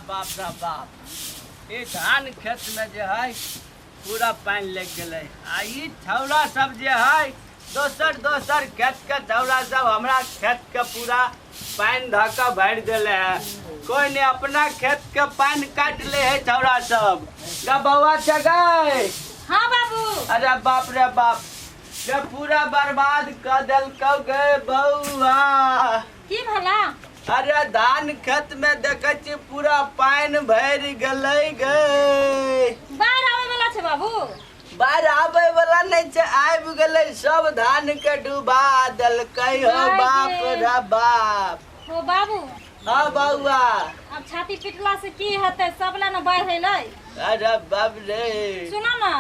बाप रे बाप, ये धान खेत में जो है पूरा पानी लग गए। आ ई छौरा सब जो है दोसर दोसर खेत के छौरा सब हमरा खेत के पूरा पानी धक्का भर दिले है। कोई ने अपना खेत के पानी काट ले है छौरा सब। गा बउआ गए। हाँ बाबू। अरे बाप रे बाप, ये पूरा बर्बाद कर दिलकौ गए बउआ। की भला? अरे धान खेत में देखे छी पूरा पानी भर गले गए। बाढ़ आवे वाला छे बाबू। बाढ़ आवे वाला नहीं छे, आब गले सब धान के डुबा दिलकै हो बाप रे बाप। हो बाबू। हाँ बउआ। अब छाती पिटला से की हेतै, सब ला न बाढ़ अइलै। अरे बाप रे, सुनो ना,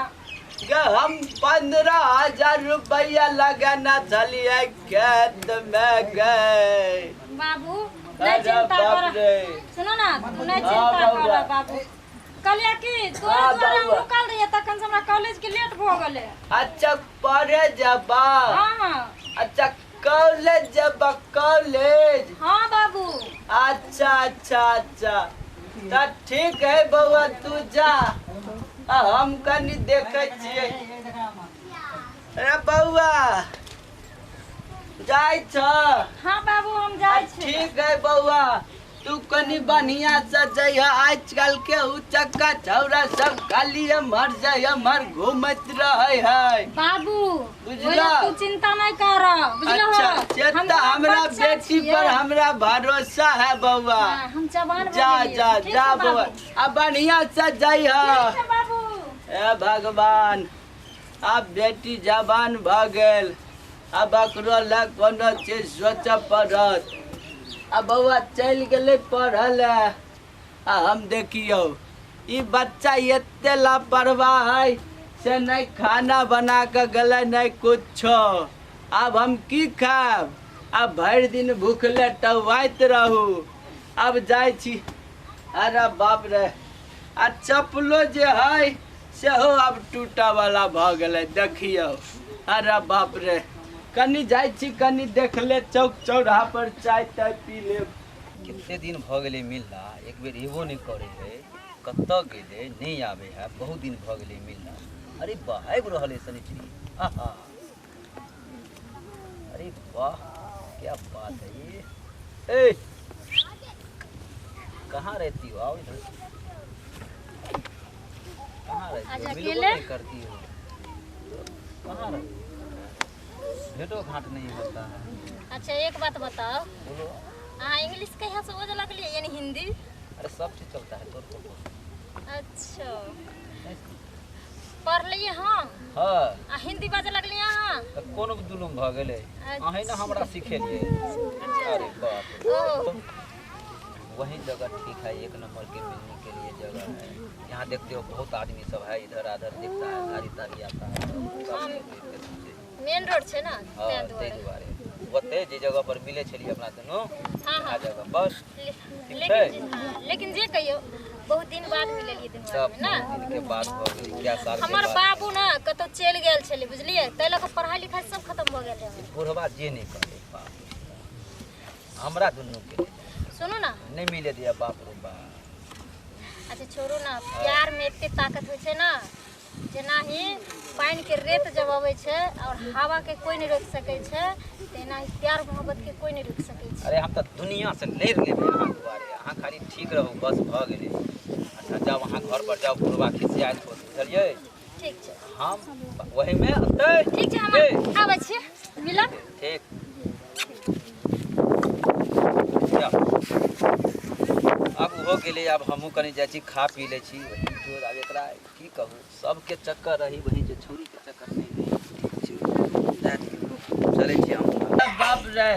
हम 15,000 रुपया लगाना चलिए खेत में गए। बाबू नहीं चिंता कर। सुनो ना, तू नहीं चिंता कर बाबू। कहलिया कि तोरे द्वारा हम रुकल रहिए तखन से हमरा कॉलेज के लेट भ गेले। अच्छा पढ़े जबा? हां। अच्छा कॉलेज जबा? कॉलेज? हाँ बाबू। अच्छा अच्छा अच्छा, तो ठीक है बउआ, तू जा, हम कनी देखे छिए। अरे बउआ जाय छ? हाँ बाबू हम जाय छी। ठीक है बउआ, तू कनी बढ़िया से जइहा। आजकल के उचक्का छौरा सब खाली मर जाय मर घूमत रहे है बाबू। बुझला? तू चिंता नहीं कर, बुझला? अच्छा चेता, हमरा बेटी पर हमरा भरोसा है बउआ। हम जवान जा जा जा बउआ, अब बढ़िया से जइहा। बाबू ए भगवान, अब बेटी जवान भ गेल, अब एकरो लग कोनो चीज सोच पड़त। अब बउआ चल गेले पढ़ल। हम देखियो ई बच्चा एते लापरवाह है से नहीं खाना बना के गले नहीं कुछो। अब हम की खाब? अब भर दिन भूखले टवाइत रहू। अब जाय छी। अरे बाप रे, आ चप्पलो जे है सेहो अब टूटा वाला भ गेले देखियो। अरे बाप रे, कनी जाय छी, कनी देख ले चौक चौराहा पर चाय ताय पी ले। कितने दिन भ गेले मिलला, एक बेर एबो नहीं करे है। कत्ता गेले नहीं आवे है, बहुत दिन भ गेले मिलला। अरे बहाइब रहले सनिचरी। आहा, अरे वाह क्या बात है ये। ए कहाँ रहती हो? आओ इधर। कहाँ रहती हो? मिलबो नहीं करती हो? कहाँ रहती हो? भेटो घाट नहीं होता है। अच्छा एक बात बताओ, बोलो। इंग्लिश कहिया से ओज लगलिए, यानी हिंदी? अरे सब चीज चलता है तोर को। अच्छा पढ़ लिए हम। हाँ। हिंदी बाजे लगलिए अहाँ? तो कोनो दुलुम भ गेले, अहीं ना हमरा सिखेलिए। अरे बाप रे। वही जगह ठीक है, एक नंबर के मिलने के लिए जगह है। यहाँ देखते हो बहुत आदमी सब है, इधर आधर देखता है, गाड़ी ताड़ी आता है। मेन रोड छे ना, हां ते दुआरे ओते जे जगह पर मिले छलिए अपना दुनु। हां हां जगह बस ठीक है। लेकिन जे कहियो बहुत दिन बाद मिललिए दुनु में ना। दिन के बाद हो गेल, क्या साल के बाद। हमर बाबू ना कतो चल गेल छले, बुझलिए? तै लक पढ़ाई लिखाई सब खत्म भ गेल है। बुढ़वा जे नहीं करे बाप, हमरा दुनु के सुनो ना, नहीं मिले दिया बाप रे बाप। अच्छा छोड़ो ना, प्यार में एते ताकत होय छे ना, जेना ही पानी के रेत जब आवे छे और हवा के कोई नहीं रोक सके छे, तेना ही प्यार मोहब्बत के कोई नहीं रोक सके छे। अरे हम तो दुनिया से लेर लेबे अहाँ दुआरे, अहाँ खाली ठीक रहू बस भ गेले। अच्छा जाओ वहाँ घर पर जाओ, बुढ़वा खिसियात हो, बुझलिए? ठीक छे, हम वही में अतै। ठीक छे, हम आबै छी मिलब। ठीक। अब हो गेले, अब हमहूँ कनी जाइ छी, खा पी ले छी। जो आब एकरा की कहू, सबके चक्कर रही, वही जे छोरी के चक्कर नहीं रही। चले छी हम। बाप रे,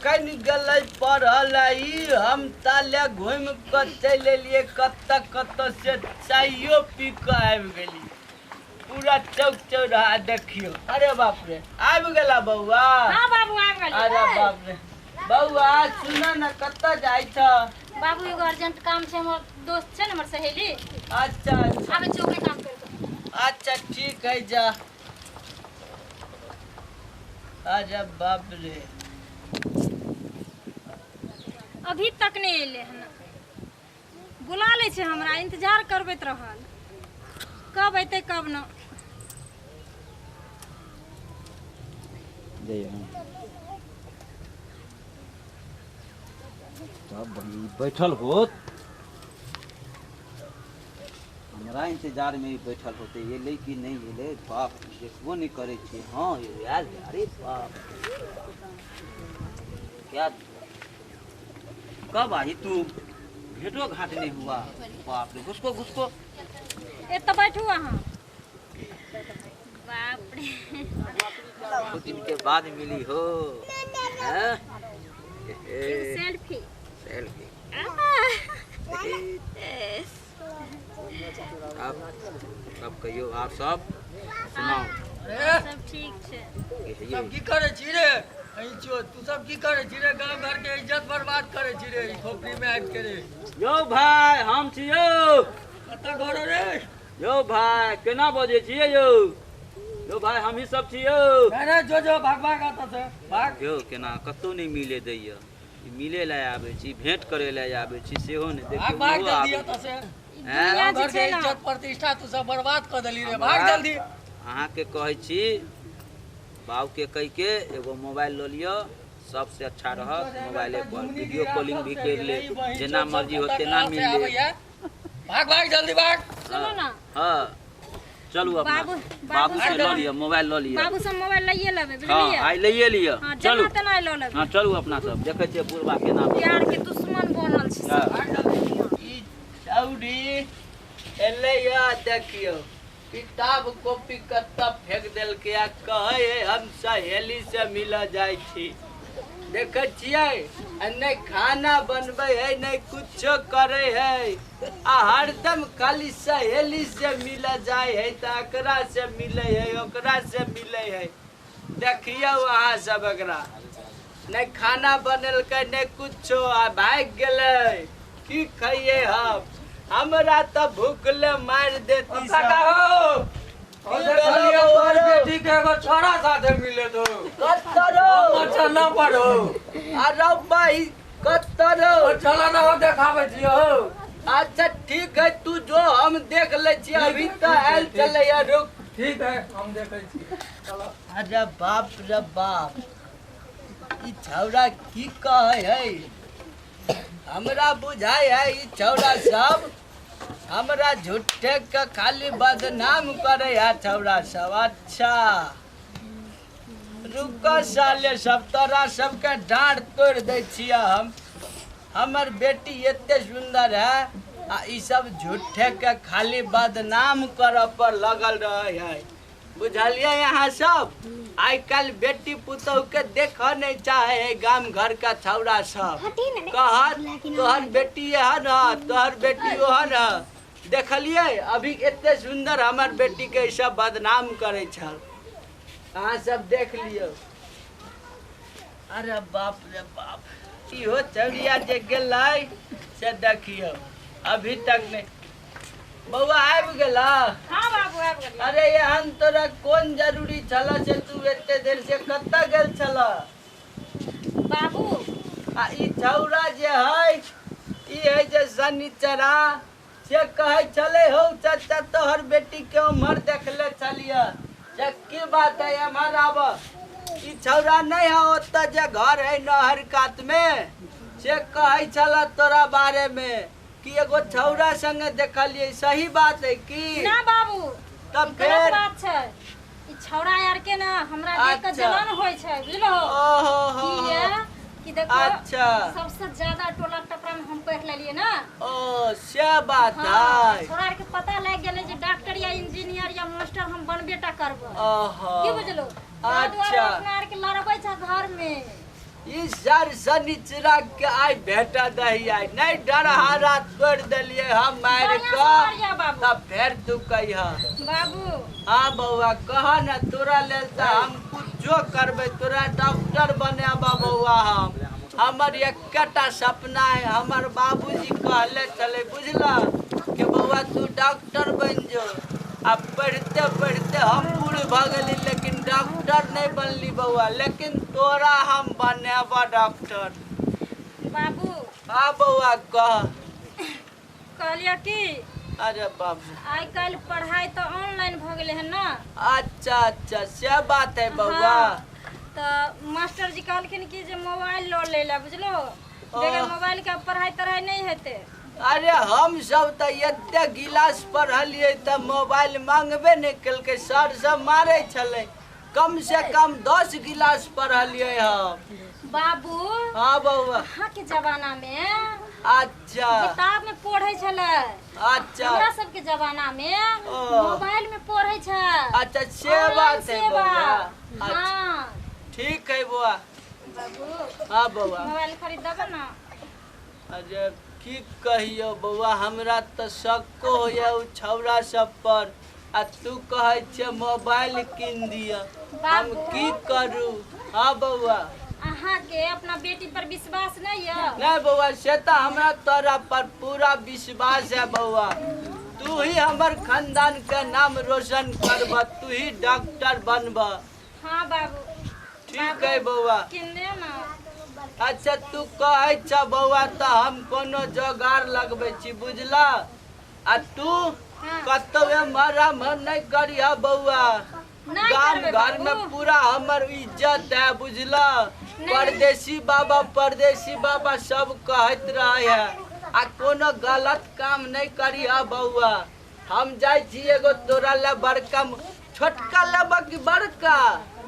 कन गले पढ़ल ई हम ताले घूम के चल एलिए, कत से चाइयो पी के आबि गेली। पूरा चौक चौराहा देखियो। अरे बाप रे, आबि गेला बउआ? हां बाबू आबि गेली। अरे बाप रे बउआ, सुन न, कत जाय छ? बाबू एगो अर्जेंट काम छे, हमर दोस्त छे न, हमर सहेली। अच्छा अच्छा। आबे चौक में काम कर। अच्छा ठीक है, जा। अरे बाप रे, अभी तक नहीं अइले हन। बुला ले छे हमरा, इंतजार करबैत रहल, कब अइते कब न। बैठल होत, हमरा इंतजार में बैठल होते, ये ले कि नहीं ये ले, बाप देखबो नहीं करे छे। हाँ ये यार, अरे बाप क्या कब आई तू, भेटो घाट नहीं हुआ। बाप रे, घुसको घुसको, ए तो बैठू अहाँ। बाप रे, बहुत दिन के बाद मिली हो। हैं? Selfie selfie. अब कहियो आप सब सुनाओ। सब ठीक छे। सब की करे छी रे? तू सब की करे छी रे? गांव घर के इज्जत बर्बाद करे छी रे, खोपड़ी में आबि के रे। यो भाई हम छियो। कतऽ घर रे? यो भाई केना बजे छियै यो? यो भाई हम ही सब छियो। अरे जो भाग भाग आता से भाग। यो केना कतौ नहीं मिले दैया, मिले ला आबे छी, भेंट करे ला आबे छी, सेहो नहीं देखियो। भाग जल्दी आता से। हैं? घर के इज्जत प्रतिष्ठा तू सब बर्बाद कर देली रे, भाग जल्दी। अहाँ के कहै छी, बाबू के कह के एगो मोबाइल लो लियो, सबसे अच्छा रहत। मोबाइले पर वीडियो कॉलिंग भी कर ले, जेना मर्जी हो तेना मिल ले। भाग भाग जल्दी भाग। सुनो ना। हां चलू अपना बाबू से लो लियो, मोबाइल लो लियो। बाबू से मोबाइल लइए लेबे, हां बुझलिए? आई लइए लियो। चलू तना लो लेबे। हां चलू अपना सब देखे छियै पूर्वा केना प्यार के दुश्मन बनल छी सब। ई चौड़ी एले या देखियो, किताब कॉपी कत्ता फेंक देल के आ कहे हम सहेली से मिल जाय छी। देखे छियै नहीं खाना बनबे है नहीं कुछो करे है, आ हरदम खाली सहेली से मिल जाए है, एकरा से मिले है ओकरा से मिले है। देखियो वहाँ सब एकरा नहीं खाना बनेलकै नहीं कुछो, आ भाग गेलै। की खाइए हम? हमरा तो भूखले मार देती सब। बेटी के एगो छोरा साथे मिले तो अच्छा ना पढ़ो। अरे भाई कतरो चला ना हो देखावे छियो। अच्छा ठीक है, तू जो हम देख ले छी, अभी तो आयल चले या रुक। ठीक है हम देखे छी, चलो। अरे बाप रे बाप, ई छौड़ा की कहे है? हमरा बुझाय है ई छौड़ा सब हमरा झूठे के खाली बदनाम करे है छौड़ा सब। अच्छा रुको साले सब, तोरा सबके डांट तोड़ दे छिया हम। हमर बेटी एते सुंदर है, आ ई सब झूठे के खाली बदनाम करे पर लगल रहे है, बुझलिए? यहाँ सब आइ काल बेटी पुतोह के देख नहीं चाहे है, गांव घर का छौड़ा सब कहत तोहर बेटी है न, तोहर बेटी है न। देखलिए अभी इतने सुंदर हमार बेटी के सब बदनाम करे छल, अहाँ सब देख लियो। अरे बाप रे बाप, इहो चौड़िया जे गेलै से देखियो अभी तक नहीं। बउआ आबि गेला? हां बाबू आबि गेल। अरे यहाँ तोरा कौन जरूरी छला से तू एते देर से कत्ता गेल छला? बाबू आ ई छौड़ा जे है, ई है जे शनिचरा से कहे चले हो चाचा तोहर बेटी के उम्र देखले चलिए, से की बात है हमारा? ई छौड़ा नहीं है ओत्ता जे घर है नहर कात में, से कहे चला तोरा बारे में कि एगो छौड़ा संगे देखलिए, सही बात है की? ना बाबू, तब गलत फिर बात छै। ई छौड़ा यार के ना हमरा देख के अच्छा। जलन होय छै, बुझलो? ओहो की है कि देखो अच्छा। सबसे ज्यादा टोला टपरा में हम पढ़ लेलिए ना। ओ से बात हाँ, है। छोड़ा के पता लग गेले जे डॉक्टर या इंजीनियर या मास्टर हम बनबेटा करब। ओहो की बुझलो? अच्छा। अपना आर के लड़बै छै घर में। ई सर शनिचरा के आई भेटा दही आई नहीं डरहारा तोड़ दिलिए हम मार बढ़िया से मारिया के, बाबू। तब फिर तू कहिया। बाबू हाँ बउआ कह न, तोरा लेल तो हम कुछो करबे, तोरा डॉक्टर बनाब बउआ। हम हमर एकटा सपना है, हमर बाबूजी कहले चले बुझला कि बउआ तू डॉक्टर बन जो। अब पढ़ते पढ़ते हम बूढ़ भ गली, लेकिन डॉक्टर नहीं बनली बउआ, लेकिन तोरा हम बनाब डॉक्टर। बाबू हाँ बउआ कह। कहलिया कि अरे बाप रे, आइ काल्हि पढ़ाई तो ऑनलाइन भ गेले है ना। अच्छा अच्छा से बात है बउआ। हाँ, तो मास्टर जी कहलखिन कि जे मोबाइल लो ले ला, बुझलो, बगैर मोबाइल के पढ़ाई तढ़ाई नहीं हेते। अरे हम सब तो एते गिलास पढ़लिए तो मोबाइल मांगबे नहीं कल सर सब मारे छले, कम से कम 10 गिलास पढ़लिए हम। बाबू हाँ बउआ। अहाँ के जमाना में अच्छा किताब में पढ़े छले, अच्छा हमरा सबके जमाना में मोबाइल में पढ़े छ। अच्छा से बात है बउआ। अच्छा हाँ ठीक है बुआ। बाबू हाँ बउआ। मोबाइल खरीद देबे ना। अरे की कहियो बउआ, हमरा तो शक होया उ छौरा सब पर, आ तू कहे छे मोबाइल किन दिया, हम की करू। हाँ बउआ। अहाँ के अपना बेटी पर विश्वास नहीं है? नहीं बउआ, से तो हमरा तोरा पर पूरा विश्वास है बउआ। तू ही हमर खानदान के नाम रोशन करब, तू ही डॉक्टर बनब। हाँ बाबू ठीक है बउआ। किन दे ना। अच्छा तू कहे छ बउआ तो हम कोनो जोगाड़ लगबे छी, बुझला। आ तू कतवे मारा मन नहीं करिया बउआ, गांव घर में पूरा हमर इज्जत है, बुझला। परदेसी बाबा सब कहत रहे है, आ कोनो गलत काम नहीं करिया बउआ। हम जाय छी एगो तोरा ले बड़का, छोटका लेब कि बड़का?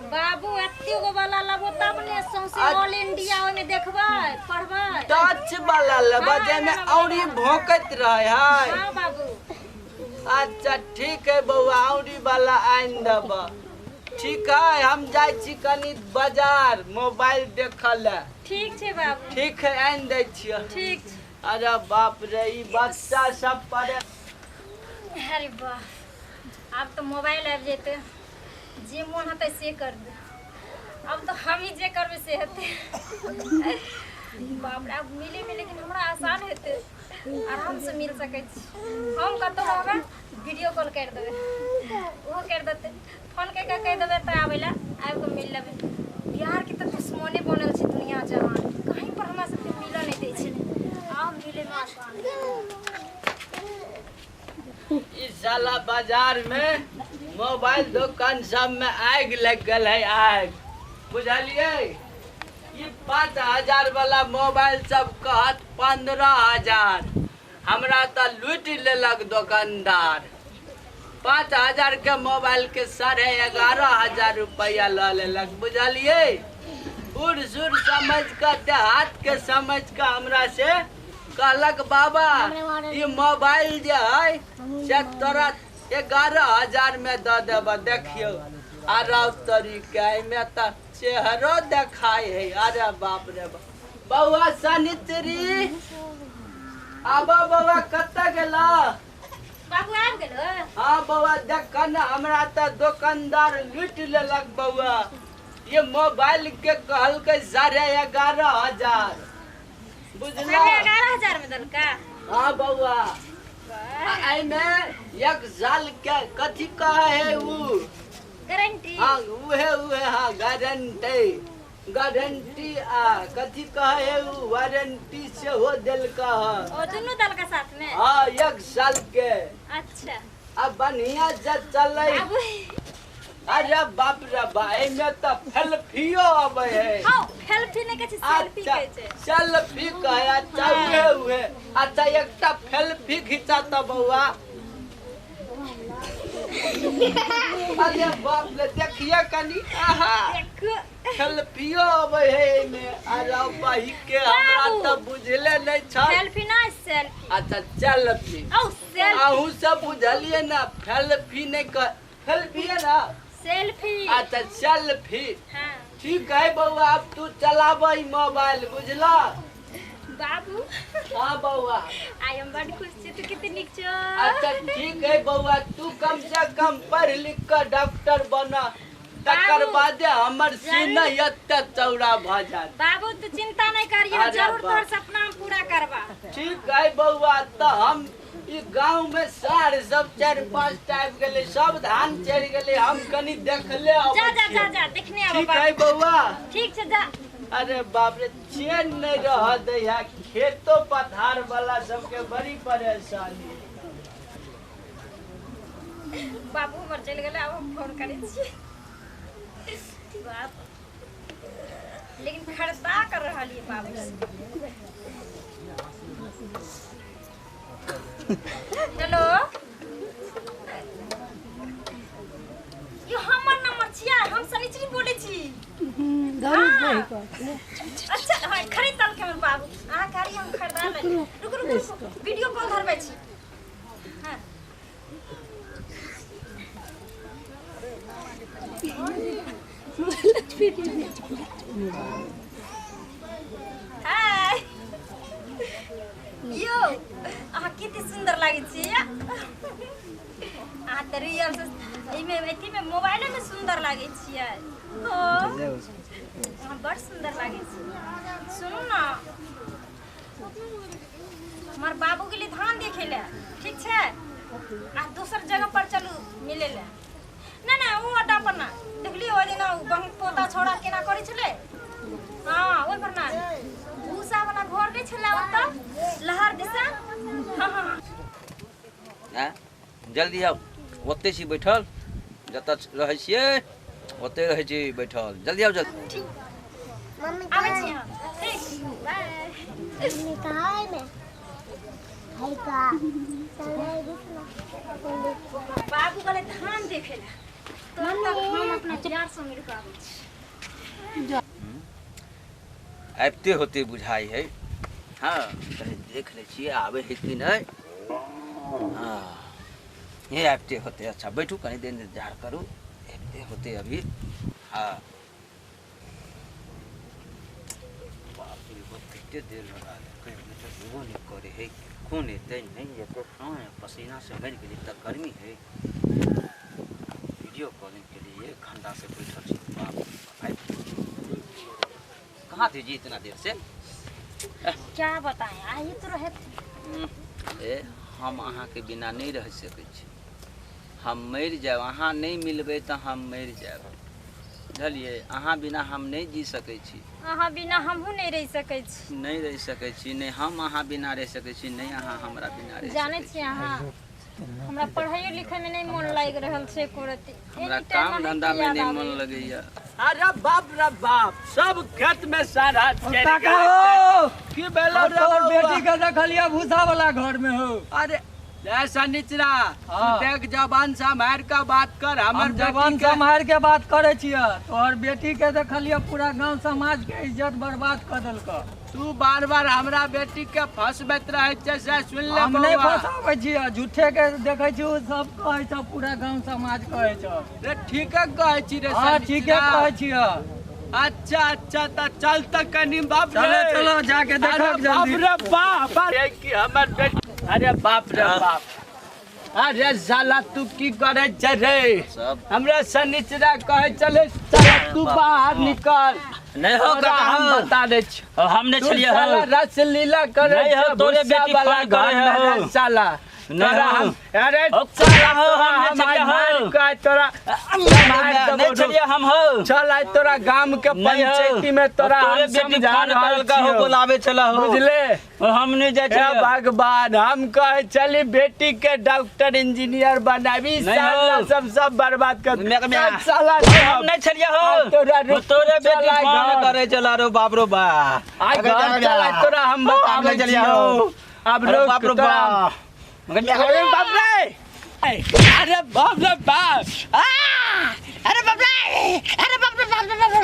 बाबू एत्ते गो वाला लेबो तब ने सौंसे ऑल इंडिया में देखबै पढ़बै। टच वाला लेब जेमे औरी भौंकत रहे है। हां बाबू। अच्छा ठीक है बउआ, औरी वाला आइन देब। ठीक है, हम जाय छी कनी बाजार मोबाइल देखऽ ले। ठीक छै बाबू। ठीक है, आइन दै छियै। ठीक छै। अरे बाप रे, ई बच्चा सब पर। अरे वाह, अब तो मोबाइल आबि जेतै, जे मोन हेतै से कर दे। अब तो हम ही जे करबै से हेतै। बाप रे, अब मिले में लेकिन हमरा आसान हेतै, आराम से मिल सकै छी। हम कतौ रहबै वीडियो कॉल कर देबै, वो कर देतै, फोन करके कह देबै तऽ आबै ला, आबि कऽ मिल लेबै। बिहार के तऽ दुश्मने बनल छै दुनिया जहान, कहीं पर हमरा सबके मिलऽ नहीं दै छै। आब मिले में आसान इस साला बाजार में मोबाइल दुकान सब में आग लग गल है, आग, बुझलिए। ये 5000 वाला मोबाइल सब कहत 15000, हमरा तो लूट लेलक दुकानदार। 5000 के मोबाइल के 11,500 रुपया ल लेलक, बुझलिए। बूढ़ सूढ़ समझ कर, देहात के समझ कर हमरा से कहलक बाबा ये मोबाइल जे है से तोरा 11,000 में दे देब, देखियो। अरे तरीका में तो चेहरो देखाई है। अरे बाप रे बाप। बउआ सनित्री, आबा बउआ कत्ता गेला? बाबू आबि गेलो। हाँ बउआ, देख न हमरा तो दुकानदार लूट लेलक बउआ। ये मोबाइल के कहल के 11,500, बुझला। 11,000 में दलका। हाँ बउआ, में 1 साल के कथी कहे है उ? गारंटी। हाँ उहे हाँ, गारंटी आ कथी कहे है उ? वारंटी से हो दिल का। और दोनों दल का साथ में। हाँ 1 साल के। अच्छा। अब बढ़िया से चले। अरे बाप रे भाई, में तो सेल्फियो आवे है। हां सेल्फी ने कछि सेल्फी कहै छै। सेल्फी कहे। अच्छा उहे। अच्छा एकटा सेल्फी खिंचाता बउआ। अरे बाप रे, देखिए कनी। आहा देख सेल्फियो आवे है में। अरे भाई के हमरा तो बुझले नहीं छ। सेल्फी ना सेल्फी। अच्छा सेल्फी। औ सेल्फी। आहू सब बुझलिए ना, सेल्फी नहीं कह, सेल्फी है ना। सेल्फी। अच्छा सेल्फी। हां ठीक है बउआ, अब तू चलाबै मोबाइल, बुझला। बाबू। हाँ बउआ। आई एम बड़ खुश छी, तू कितनी निक छ। अच्छा ठीक है बउआ, तू कम से कम पढ़ लिख कर डॉक्टर बना, तकर बाद हमर सीना एते चौड़ा भ जात। बाबू तू चिंता नहीं करिए, जरूर तोर सपना हम पूरा करबा। ठीक है बउआ, तो हम ई गांव में साढ़ सब 4-5 टाइप गेले, सब धान चढ़ गेले, हम कनी देखले आबै जा जा छियै। जा जा देखने आबो। ठीक है बउआ। ठीक छै जा। अरे बाप रे, चैन नहीं रह दे है। खेतों पथार वाला सबके बड़ी परेशानी। बाबू हमर चल गेले, अब हम फोन करे छी। बाप लेकिन खर्चा कर रहल है बाबू। हेलो, ये हमर नंबर छिया, हम सनिचरी बोले छी। अच्छा हां, खरीद तल के हमर बाबू अहाँ गाड़ी हम खरीदा ले। रुको रुको रुको, वीडियो कॉल धरबे छी। हां हाय यो, अहाँ कते सुंदर लागै छी। अहाँ त रियल से एमे एथी में मोबाइल में सुंदर लागै छियै। अहाँ बड़ सुंदर लागै छी। सुनू ना, हमार बाबू के लिए धान देखे ले, ठीक छै? आ दूसर जगह पर चलू मिले ले। ना ना वो अड्डा पर ना देखलिए ओइ दिन बहन पोता छोड़ा केना करै छले। हां ओइ पर ना भूसा वाला घर नै छले ओत लहर दिशा। हां हां हां जल्दी आओ, ओते छी बैठल, जत रहै छियै ओते रहै छी बैठल। जल्दी आओ जल्दी। ठीक मम्मी आबै छी हम। ठीक बाय। मम्मी कहाँ है मैं? है का? चले रुकना। बाबू वाले धान देखे ले, तो तक हम अपना 400 में रुकाबै छी। आबते होते बुझाई है। हाँ कहीं देख ले छिए आवे है कि नहीं। हाँ ये आबते होते। अच्छा बैठू, कहीं देर इंतजार करू, आबते होते अभी। हाँ बाप रे बाप कितने देर लगा दे, कहीं तो वो नहीं करे है। कौन एते नहीं ये तो पसीना से मर गई, तक गर्मी है। वीडियो कॉलिंग के लिए एक घंटा से बैठल छी। बाप कहाँ थे जी इतना देर से? क्या बताएं, आई तो रहे। ए हम अहाँ के बिना नहीं रह सकै छी। हम मर जाब, अहाँ नहीं मिलबे तो हम मर जाब। बुझलिए, अहाँ बिना हम नहीं जी सकै छी। अहाँ बिना हमहू नहीं रह सकै छी। नहीं रह सकै छी, नहीं हम अहाँ बिना रह सकै छी, नहीं अहाँ हमरा बिना रह जाने सकै छी। छी अहाँ हमरा पढ़ाई लिखाई में नहीं मन लाग रहल छै कोरती। हमरा काम धंधा में नहीं मन लगैया। अरे बाप रे बाप, सब खेत में सारा चल गया। की बेलो रे तोर बेटी के देखलिया भूसा वाला घर में हो। अरे ऐसा निचरा देख, जबान संभाल के बात कर। हमर जवान संभाल के बात करे छिया। तोहर बेटी के देखलिया पूरा गांव समाज के इज्जत बर्बाद कर देलक। तू बार बार हमरा बेटी के फंसबैत रहे छै, से सुन ले। हम नहीं फंसाबै छिया, झूठे के देखै छी सब कहै छ, पूरा गांव समाज कहै छ। रे ठीके कहै छी रे। हां ठीके कहै छिया। अच्छा अच्छा तो चल तक कनी बाप रे। चलो चलो जाके देखब जल्दी। बाप रे बाप, अरे की हमर बेटी। अरे बाप रे बाप, अरे साला तू की करे छ रे? सब हमरा सनिचरा कहे चले, साला तू बाहर निकल। नहीं हो का हम बता दे छी। हम नहीं छलिए हो। रस लीला करे नहीं हो, तोरे बेटी वाला फोन करे घर में हो। साला नहीं हो। अरे साला हो, हम नहीं छलिए हो। तोरा नहीं चलिए हम हो। चल आज तोरा गांव के पंचायती में तोरा तोरे बेटी फोन करके हो बुलावे चला हो। बुझले? हम नहीं जाए हे भगवान, हम कहे चली बेटी के डॉक्टर इंजीनियर बनावी, साला सब बर्बाद कर। साला हम नहीं छलिए हो। तोरा तोरे बेटी फोन करे चला रो। बाप रो बा, आज चला तोरा हम बतावे चलिए हो। अब लोग बाप रो बा, अरे बाप रे, अरे बाप रे बाप, अरे बाप रे, अरे बाप रे, बाप रे, बाप रे,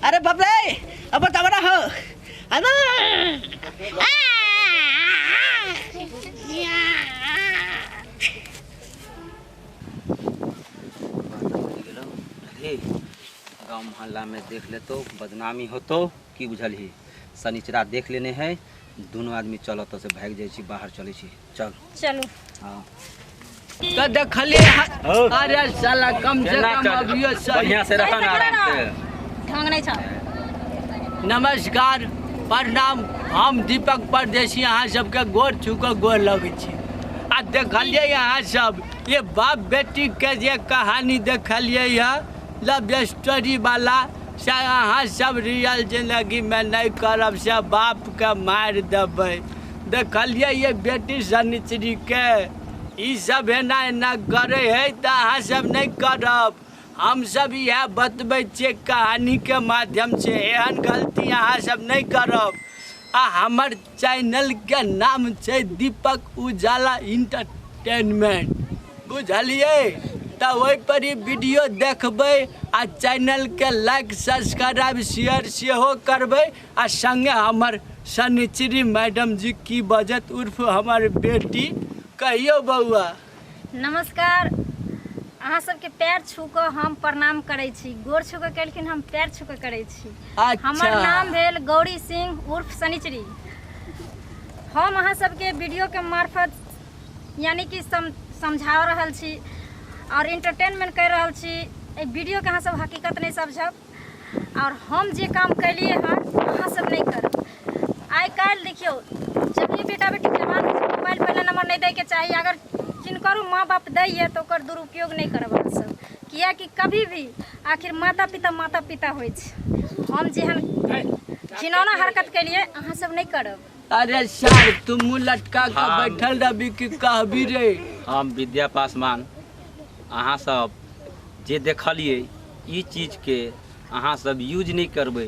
अरे बाप रे, अब तबरा हो। गाँव मोहल्ला में देख ले तो बदनामी हो तो की बुझल ही। सनिचरा देख लेने हैं, दोनों आदमी चलो तो से भाग जाए छी, बाहर चले छी। चल चलू। हाँ तो देखलिए। अरे साला कम से कम अभियो बढ़िया से रखना आराम से। ढंग नहीं था। नमस्कार प्रणाम, हम दीपक परदेसी यहाँ सबके गोर छू के गोर लगे छी। आ देखलिए यहाँ सब ये बाप बेटी के जे कहानी देखलिए है, लव स्टोरी वाला, से अहाँ सब रियल जिंदगी में नहीं करब से बाप के मार देबै। देखलिए ये बेटी सनिचरी के ई सब एना एना करे है तो अहाँ सब नहीं करब। हम सब यह बतबै छियै कहानी के माध्यम से एहन गलती अहाँ सब नहीं करब। आ हमर चैनल के नाम छै दीपक उजाला इंटरटेनमेंट, बुझलिए? तो वही पर ही वीडियो देखबै आ चैनल के लाइक सब्सक्राइब शेयर सेहो करबै। आ संगे हमर सनिचरी मैडम जी की बजत उर्फ हमर बेटी कहियो बउआ। नमस्कार, अहाँ सबके पैर छू कऽ हम प्रणाम करै छी। गोर छू कऽ केलखिन, हम पैर छू कऽ करै छी। अच्छा। हमर नाम भेल गौरी सिंह उर्फ सनिचरी। हम अहाँ सबके वीडियो के मार्फत यानी कि समझा रहल छी और इंटरटेनमेंट कर रहल छी। एहि वीडियो के अहाँ सब हकीकत नहीं समझब और हम जे काम कैलिए हँ अहाँ सब नहीं करब। आइ काल्हि देखियो जब भी बेटा बेटी जवान मोबाइल पहले नंबर नहीं दै के चाहिए। अगर जिनकरो माँ बाप दैए तो ओकर दुरुपयोग नहीं करब अहाँ सब, कियाकि कभी भी आखिर माता पिता होइ छै। हम जेहन घिनौना हरकत केलिए अहाँ सब नहीं करब। अरे सर तुम लटका के बैठल रही कि कहबी रे? हम विद्या पासवान अहाँ सब जे देखलिए ई चीज के अहाँ सब यूज नहीं करबै